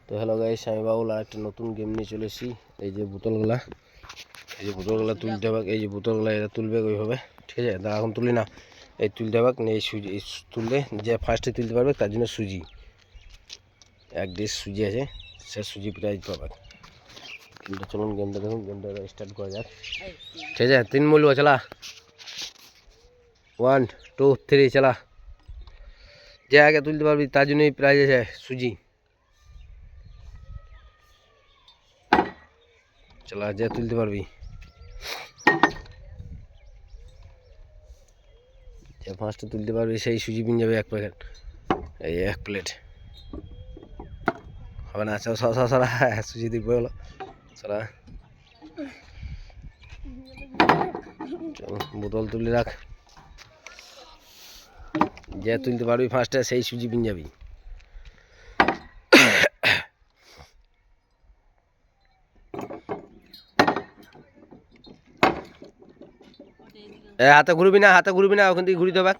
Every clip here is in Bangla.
তো হ্যালো গাইস, আমি বাবুল আর একটা নতুন গেম নিয়ে চলে এসেছি। এই যে বোতলগুলা তুলতে হবে, এই যে বোতলগুলা এটা তুলবে ওইভাবে, ঠিক আছে? দাঁড়া, এখন তুলি না, এই তুলতে হবে। এই সুজি তুললে যে ফার্স্টে তুলতে পারবে তার জন্য সুজি, এক ডিশ সুজি আছে, সে সুজি প্রাইজ পাবে। কিন্তু চলুন গেমটা দেখুন, গেমটা স্টার্ট করা যাক, ঠিক আছে? 3 বলবো, চলা 1 2 3 চলা। যে আগে তুলতে পারবি তার জন্যই প্রাইজ আছে সুজি। চলা, যে তুলতে পারবি, যে ফার্স্টে তুলতে পারবি সেই সুজি পিন যাবে 1 প্যাকেট, এই 1 প্লেট হবে না। সরা সুজি দিবে হলো, সরা। বোতল তুলে রাখ, যে তুলতে পারবি ফার্স্টে সেই সুজি পিন যাবি। হাতে ঘুরবি না, ওখান থেকে ঘুরিতে হবে।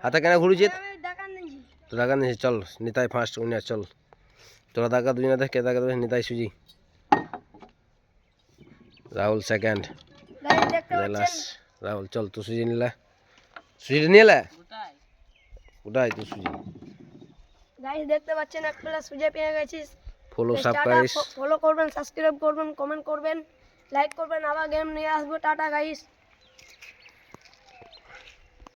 হাতে কেন ঘুরছিস? তো টাকা নিয়েছিস, চল নিতাই ফার্স্ট উইনার, চল তোরা টাকা দুই না দেখ, কে টাকা দেবে? নিতাই সুজি, রাহুল সেকেন্ড, রাহুল। চল তুই সুজি নিলে, সুজি নিয়ে এলে ওটাই তো সুজি। গাইস দেখতে পাচ্ছেন এক প্লেট সুজি পেয়ে গেছিস। ফলো সাবস্ক্রাইব, ফলো করবেন, সাবস্ক্রাইব করবেন, কমেন্ট করবেন, লাইক করবেন। আবার গেম নিয়ে আসবো। Tata guys.